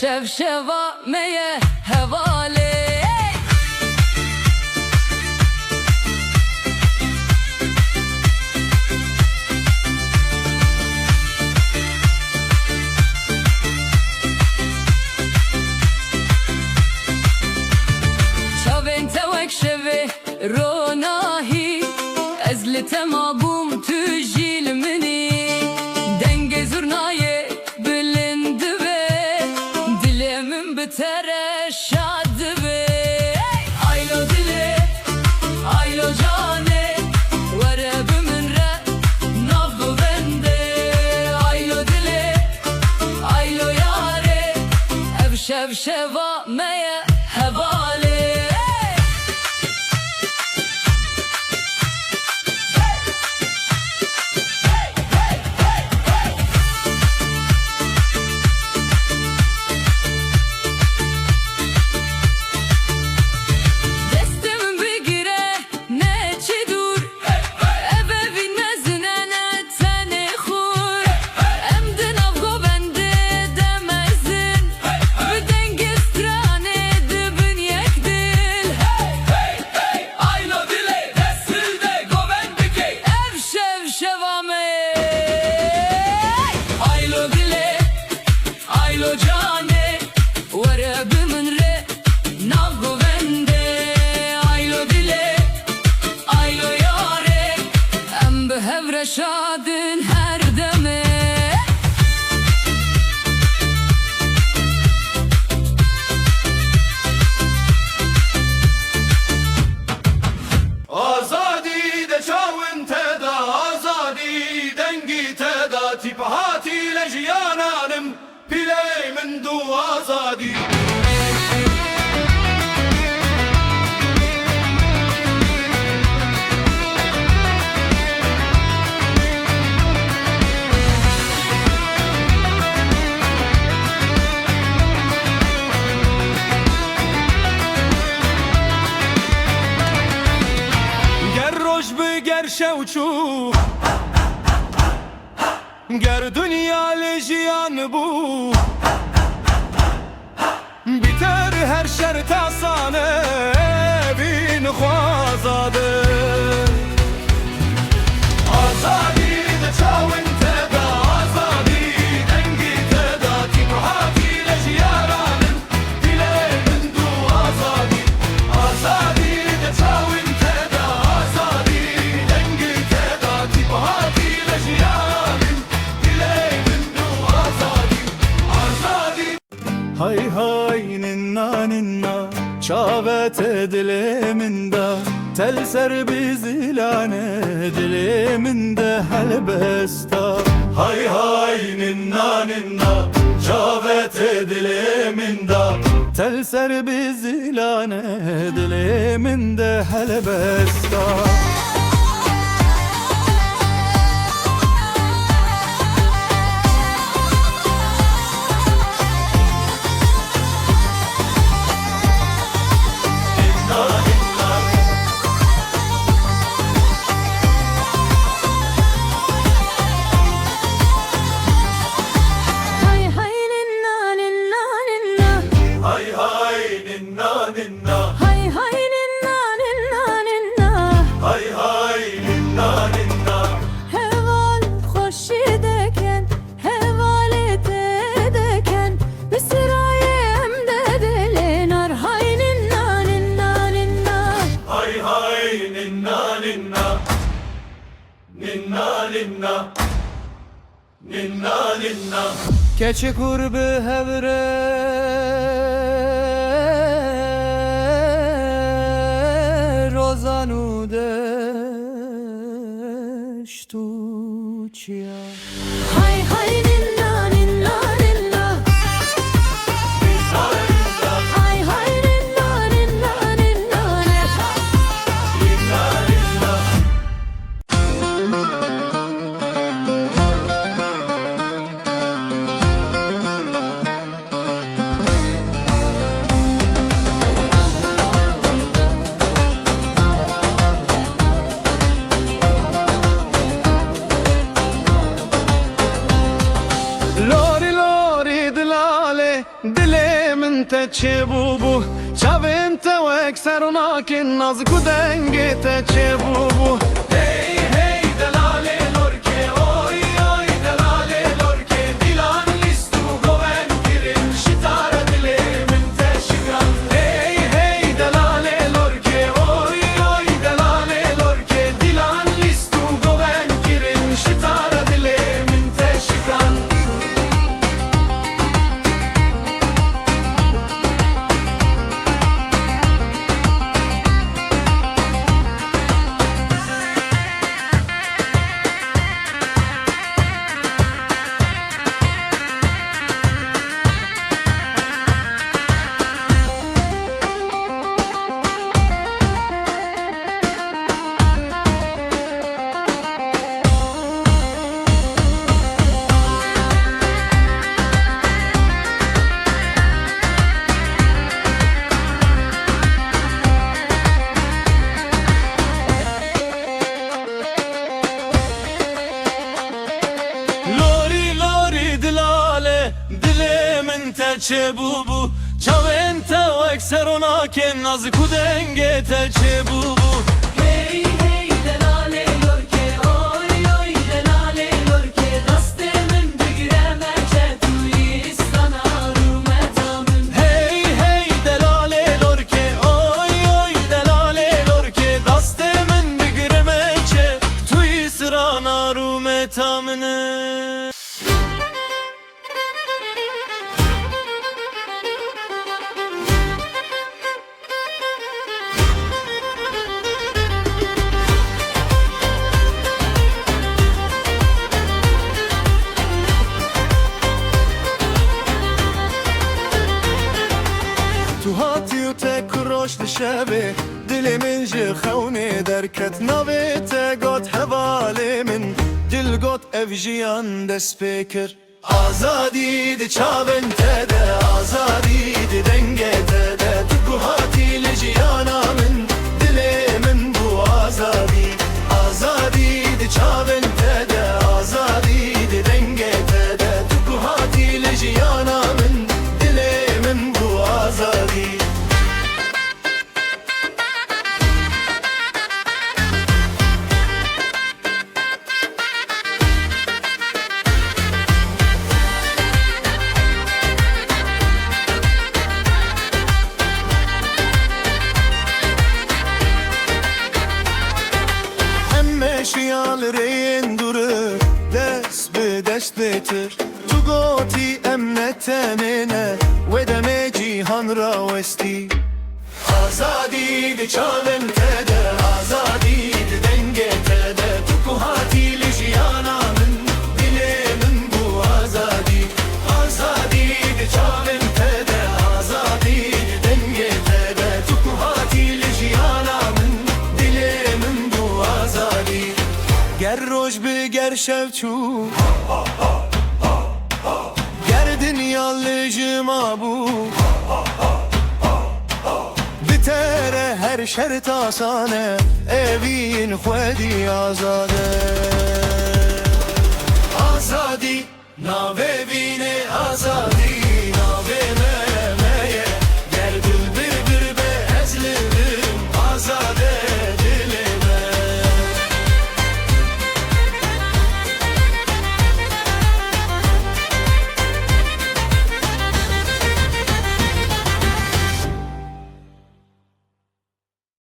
şevşeva meye hevale. Çaven tevek şeve ronahi ezli temabum tüjil mini denge zurnaye bilindi ve dilemin bitere şad ve aylo dile aylo cane vere bimre navdu bende aylo dile aylo yare ev şevşeva meye hevale. Aylo cane vere bimre navgo vende aylo dile aylo yare em behevre şadın her deme. Azadi de çavın teda azadi dengi teda tipahati le jiyananım Piley min du azadi. Ger roj bi ger şevçu ger dünya le jiyan bu biter her şert asane bin khwazadı. Azadi de çavın teda azadi dengi teda tipahati le jiyaranın dilemin du azadi. Azadi de çavın teda azadi dengi teda tipahati le jiyaranın dilemin du azadi. Azadi hay hay ninna ninna çavet diliminde tel ser bizilane diliminde helbesta. Hay hay ninna ninna çavet diliminde tel ser bizilane diliminde helbesta. Ninna ninna keçi kurbi hevre rozanu deştuçya. Hay hay ninna ninna ninna hay hay ninna ninna ninna te çebubu Çavim te vek serunakin Naz kudenge te çebubu Hey hey delale lorke Oy oy delale lorke Dilan listu goven girin Şitara dilemin te şigan Hey hey delale lorke Oy oy delale lorke Dilan listu goven girin Şitara dilemin te şigan te çebubu Çaven te vek serunakin Naz kudenge te çebubu Hey hey delale lorke Oy oy delale lorke Dastemin bigremeçe Tu istana rumetamın Hey hey delale lorke Oy oy delale lorke Dastemin bigremeçe Tu israna rumetamını تو هاتیو ته کروش دشبه دل من جه خونه درکت نوی ته گوت حواله من دل گوت افجیان دست بکر آزادی ده چاون ته ده آزادی ده دنگه ته ده تو هاتی لجیانا من دل من بو آزادی آزادی ده چاون ته ده آزادی ده دنگه ته ده تو هاتی لجیانا من دل من بو آزادی شیال رین دوره دست به دست بتر تو گوتی امنت منه و دم جیهان را وستی آزادی ده چاون تده آزادی ده دنگه تده تو کوهاتی لجیانا من دل من بو آزادی آزادی ده چاون تده آزادی ده دنگه تده تو کوهاتی لجیانا من دل من بو آزادی گر روش بگر شب چو گر دنیا لجما بو بتره هر شرط آسانه اوین خودی آزاده